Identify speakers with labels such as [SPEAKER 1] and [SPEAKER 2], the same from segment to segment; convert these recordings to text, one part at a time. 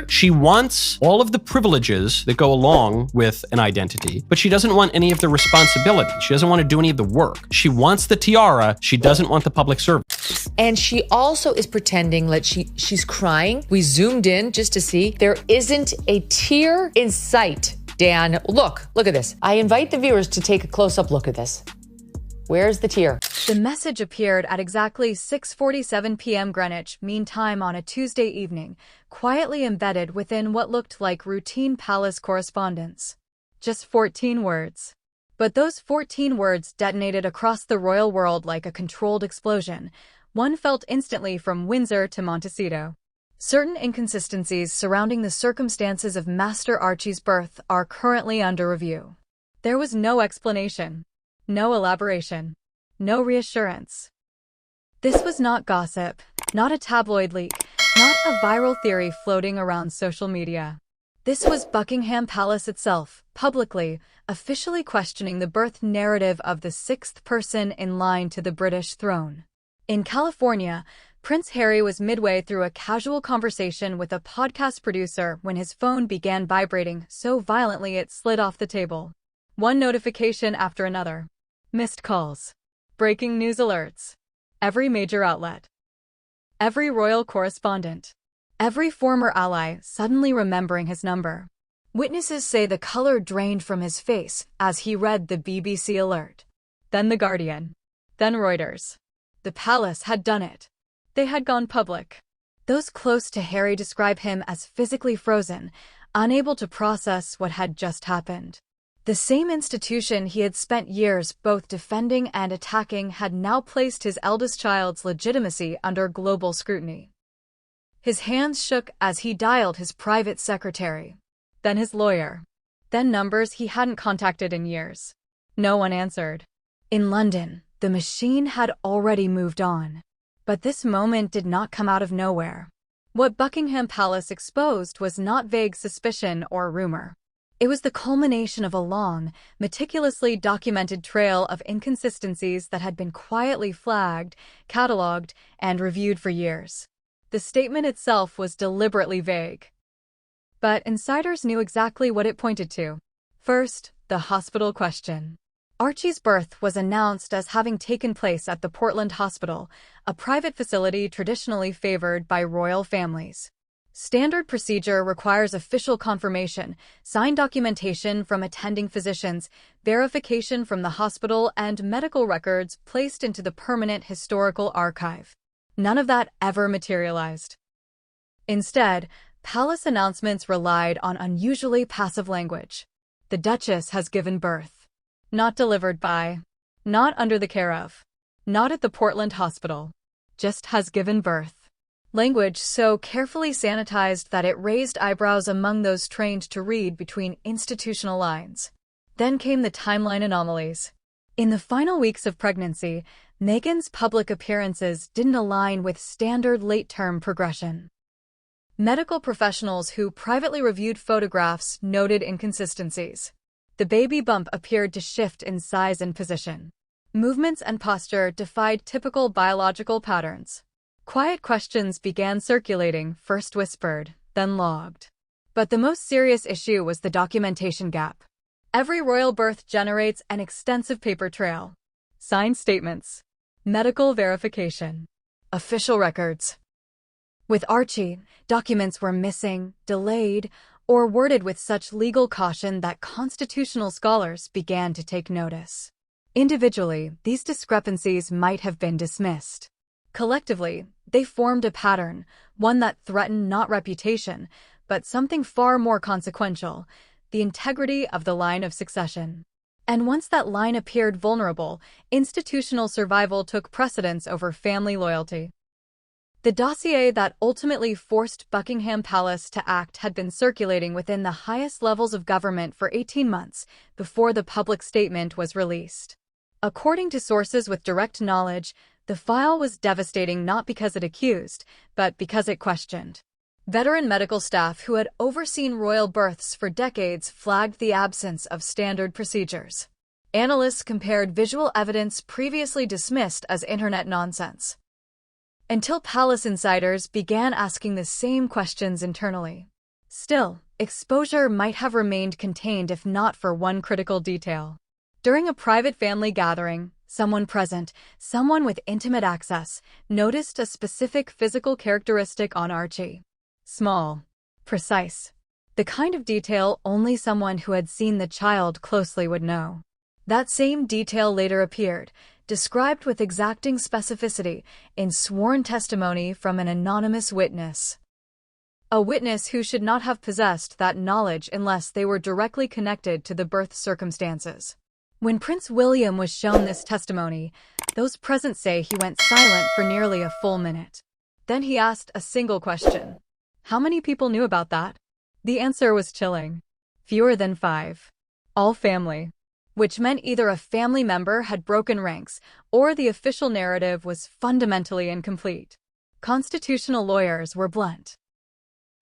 [SPEAKER 1] She wants all of the privileges that go along with an identity, but she doesn't want any of the responsibility. She doesn't want to do any of the work. She wants the tiara. She doesn't want the public service.
[SPEAKER 2] And she also is pretending like she's crying. We zoomed in just to see. There isn't a tear in sight. Dan, look at this. I invite the viewers to take a close-up look at this. Where's the tear?
[SPEAKER 3] The message appeared at exactly 6:47 p.m. Greenwich Mean Time on a Tuesday evening, quietly embedded within what looked like routine palace correspondence. Just 14 words. But those 14 words detonated across the royal world like a controlled explosion. One felt instantly from Windsor to Montecito. Certain inconsistencies surrounding the circumstances of Master Archie's birth are currently under review. There was no explanation. No elaboration. No reassurance. This was not gossip, not a tabloid leak, not a viral theory floating around social media. This was Buckingham Palace itself, publicly, officially questioning the birth narrative of the sixth person in line to the British throne. In California, Prince Harry was midway through a casual conversation with a podcast producer when his phone began vibrating so violently it slid off the table. One notification after another. Missed calls. Breaking news alerts. Every major outlet. Every royal correspondent. Every former ally suddenly remembering his number. Witnesses say the color drained from his face as he read the BBC alert. Then The Guardian. Then Reuters. The palace had done it. They had gone public. Those close to Harry describe him as physically frozen, unable to process what had just happened. The same institution he had spent years both defending and attacking had now placed his eldest child's legitimacy under global scrutiny. His hands shook as he dialed his private secretary, then his lawyer, then numbers he hadn't contacted in years. No one answered. In London, the machine had already moved on. But this moment did not come out of nowhere. What Buckingham Palace exposed was not vague suspicion or rumor. It was the culmination of a long, meticulously documented trail of inconsistencies that had been quietly flagged, catalogued, and reviewed for years. The statement itself was deliberately vague. But insiders knew exactly what it pointed to. First, the hospital question. Archie's birth was announced as having taken place at the Portland Hospital, a private facility traditionally favored by royal families. Standard procedure requires official confirmation, signed documentation from attending physicians, verification from the hospital, and medical records placed into the permanent historical archive. None of that ever materialized. Instead, palace announcements relied on unusually passive language. The Duchess has given birth. Not delivered by. Not under the care of. Not at the Portland Hospital. Just has given birth. Language so carefully sanitized that it raised eyebrows among those trained to read between institutional lines. Then came the timeline anomalies. In the final weeks of pregnancy, Meghan's public appearances didn't align with standard late-term progression. Medical professionals who privately reviewed photographs noted inconsistencies. The baby bump appeared to shift in size and position. Movements and posture defied typical biological patterns. Quiet questions began circulating, first whispered, then logged. But the most serious issue was the documentation gap. Every royal birth generates an extensive paper trail. Signed statements. Medical verification. Official records. With Archie, documents were missing, delayed, or worded with such legal caution that constitutional scholars began to take notice. Individually, these discrepancies might have been dismissed. Collectively, they formed a pattern, one that threatened not reputation, but something far more consequential, the integrity of the line of succession. And once that line appeared vulnerable, institutional survival took precedence over family loyalty. The dossier that ultimately forced Buckingham Palace to act had been circulating within the highest levels of government for 18 months before the public statement was released. According to sources with direct knowledge, the file was devastating not because it accused, but because it questioned. Veteran medical staff who had overseen royal births for decades flagged the absence of standard procedures. Analysts compared visual evidence previously dismissed as internet nonsense. Until palace insiders began asking the same questions internally. Still, exposure might have remained contained if not for one critical detail. During a private family gathering, someone present, someone with intimate access, noticed a specific physical characteristic on Archie. Small. Precise. The kind of detail only someone who had seen the child closely would know. That same detail later appeared, described with exacting specificity, in sworn testimony from an anonymous witness. A witness who should not have possessed that knowledge unless they were directly connected to the birth circumstances. When Prince William was shown this testimony, those present say he went silent for nearly a full minute. Then he asked a single question. How many people knew about that? The answer was chilling. Fewer than 5. All family. Which meant either a family member had broken ranks, or the official narrative was fundamentally incomplete. Constitutional lawyers were blunt.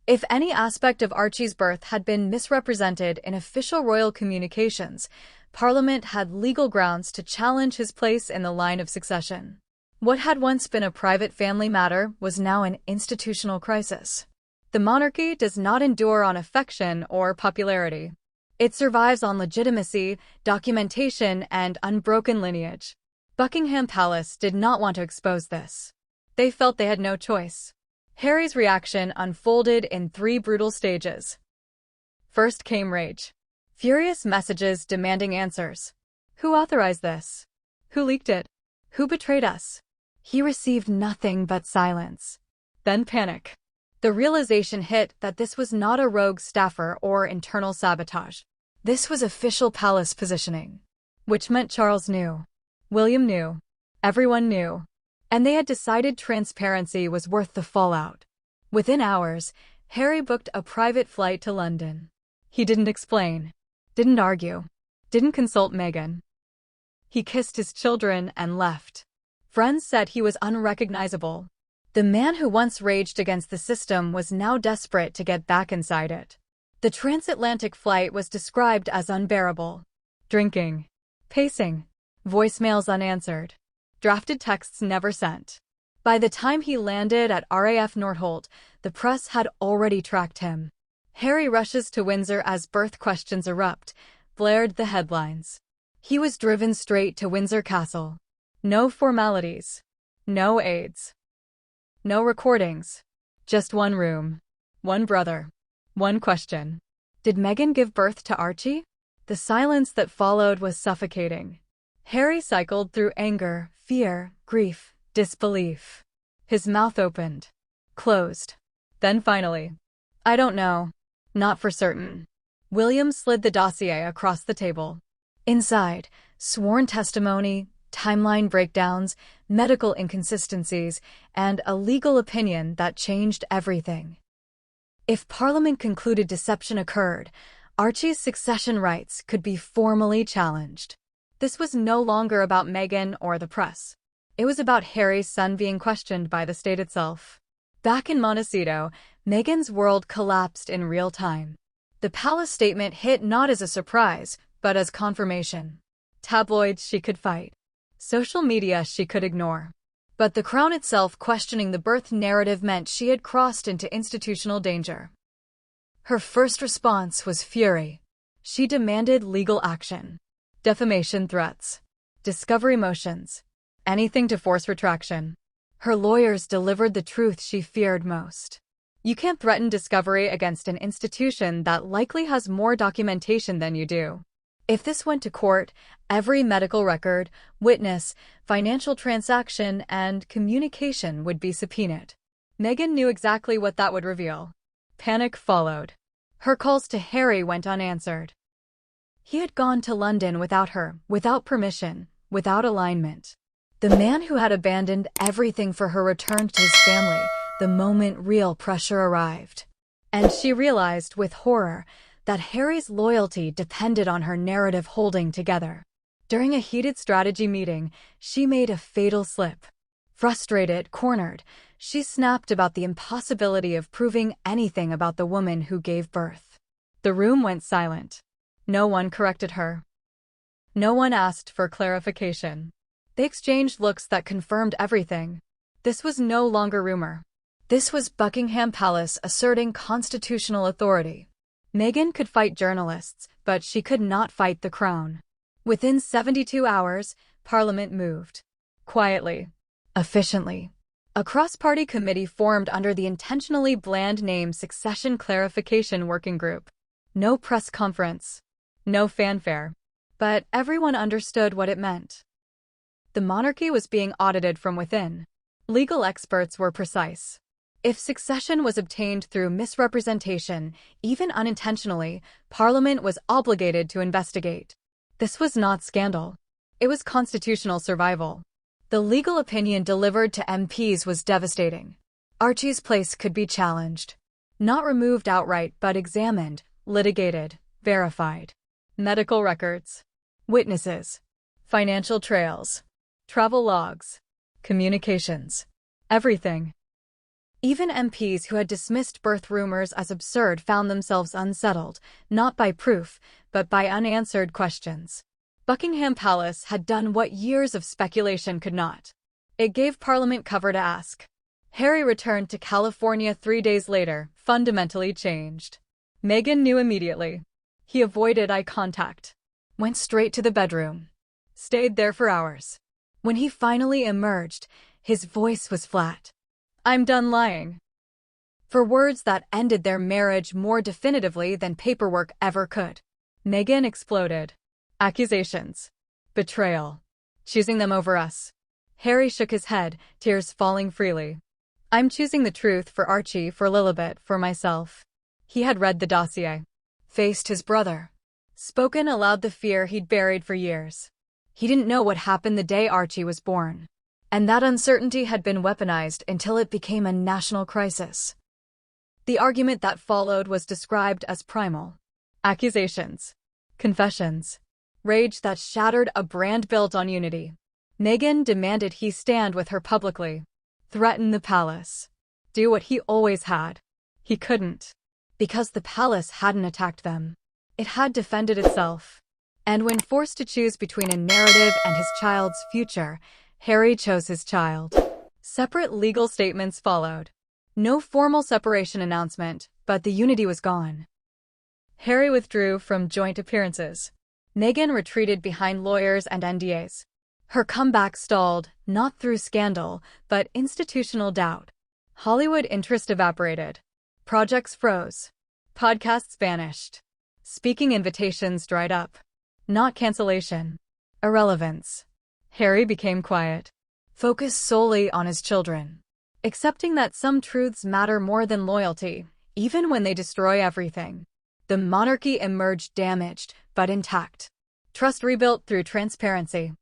[SPEAKER 3] If any aspect of Archie's birth had been misrepresented in official royal communications, Parliament had legal grounds to challenge his place in the line of succession. What had once been a private family matter was now an institutional crisis. The monarchy does not endure on affection or popularity. It survives on legitimacy, documentation, and unbroken lineage. Buckingham Palace did not want to expose this. They felt they had no choice. Harry's reaction unfolded in 3 brutal stages. First came rage. Furious messages demanding answers. Who authorized this? Who leaked it? Who betrayed us? He received nothing but silence. Then panic. The realization hit that this was not a rogue staffer or internal sabotage. This was official palace positioning. Which meant Charles knew. William knew. Everyone knew. And they had decided transparency was worth the fallout. Within hours, Harry booked a private flight to London. He didn't explain. Didn't argue. Didn't consult Meghan. He kissed his children and left. Friends said he was unrecognizable. The man who once raged against the system was now desperate to get back inside it. The transatlantic flight was described as unbearable. Drinking. Pacing. Voicemails unanswered. Drafted texts never sent. By the time he landed at RAF Northolt, the press had already tracked him. Harry rushes to Windsor as birth questions erupt, blared the headlines. He was driven straight to Windsor Castle. No formalities. No aides. No recordings. Just one room. One brother. One question. Did Meghan give birth to Archie? The silence that followed was suffocating. Harry cycled through anger, fear, grief, disbelief. His mouth opened. Closed. Then finally. I don't know. Not for certain. William slid the dossier across the table. Inside, sworn testimony, timeline breakdowns, medical inconsistencies, and a legal opinion that changed everything. If Parliament concluded deception occurred, Archie's succession rights could be formally challenged. This was no longer about Meghan or the press. It was about Harry's son being questioned by the state itself. Back in Montecito, Meghan's world collapsed in real time. The palace statement hit not as a surprise, but as confirmation. Tabloids she could fight. Social media she could ignore. But the Crown itself questioning the birth narrative meant she had crossed into institutional danger. Her first response was fury. She demanded legal action. Defamation threats. Discovery motions. Anything to force retraction. Her lawyers delivered the truth she feared most. You can't threaten discovery against an institution that likely has more documentation than you do. If this went to court, every medical record, witness, financial transaction, and communication would be subpoenaed. Meghan knew exactly what that would reveal. Panic followed. Her calls to Harry went unanswered. He had gone to London without her, without permission, without alignment. The man who had abandoned everything for her returned to his family the moment real pressure arrived. And she realized with horror that Harry's loyalty depended on her narrative holding together. During a heated strategy meeting, she made a fatal slip. Frustrated, cornered, she snapped about the impossibility of proving anything about the woman who gave birth. The room went silent. No one corrected her. No one asked for clarification. They exchanged looks that confirmed everything. This was no longer rumor. This was Buckingham Palace asserting constitutional authority. Meghan could fight journalists, but she could not fight the crown. Within 72 hours, Parliament moved. Quietly. Efficiently. A cross-party committee formed under the intentionally bland name Succession Clarification Working Group. No press conference. No fanfare. But everyone understood what it meant. The monarchy was being audited from within. Legal experts were precise. If succession was obtained through misrepresentation, even unintentionally, Parliament was obligated to investigate. This was not scandal. It was constitutional survival. The legal opinion delivered to MPs was devastating. Archie's place could be challenged. Not removed outright, but examined, litigated, verified. Medical records. Witnesses. Financial trails. Travel logs. Communications. Everything. Even MPs who had dismissed birth rumors as absurd found themselves unsettled, not by proof, but by unanswered questions. Buckingham Palace had done what years of speculation could not. It gave Parliament cover to ask. Harry returned to California 3 days later, fundamentally changed. Meghan knew immediately. He avoided eye contact. Went straight to the bedroom. Stayed there for hours. When he finally emerged, his voice was flat. "I'm done lying." For words that ended their marriage more definitively than paperwork ever could. Meghan exploded. Accusations. Betrayal. Choosing them over us. Harry shook his head, tears falling freely. "I'm choosing the truth for Archie, for Lilibet, for myself." He had read the dossier. Faced his brother. Spoken aloud the fear he'd buried for years. He didn't know what happened the day Archie was born. And that uncertainty had been weaponized until it became a national crisis. The argument that followed was described as primal. Accusations. Confessions. Rage that shattered a brand built on unity. Meghan demanded he stand with her publicly. Threaten the palace. Do what he always had. He couldn't. Because the palace hadn't attacked them. It had defended itself. And when forced to choose between a narrative and his child's future, Harry chose his child. Separate legal statements followed. No formal separation announcement, but the unity was gone. Harry withdrew from joint appearances. Meghan retreated behind lawyers and NDAs. Her comeback stalled, not through scandal, but institutional doubt. Hollywood interest evaporated. Projects froze. Podcasts vanished. Speaking invitations dried up. Not cancellation. Irrelevance. Harry became quiet. Focused solely on his children. Accepting that some truths matter more than loyalty, even when they destroy everything. The monarchy emerged damaged, but intact. Trust rebuilt through transparency.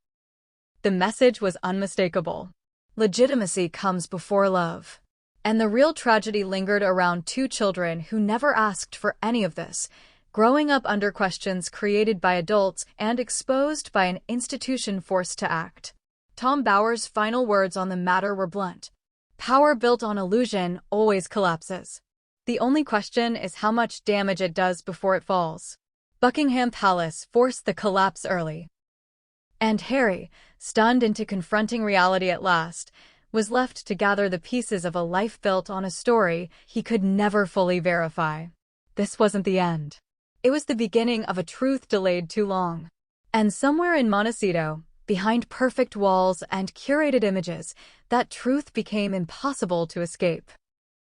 [SPEAKER 3] The message was unmistakable. Legitimacy comes before love. And the real tragedy lingered around two children who never asked for any of this, growing up under questions created by adults and exposed by an institution forced to act. Tom Bower's final words on the matter were blunt. Power built on illusion always collapses. The only question is how much damage it does before it falls. Buckingham Palace forced the collapse early. And Harry, stunned into confronting reality at last, was left to gather the pieces of a life built on a story he could never fully verify. This wasn't the end. It was the beginning of a truth delayed too long. And somewhere in Montecito, behind perfect walls and curated images, that truth became impossible to escape.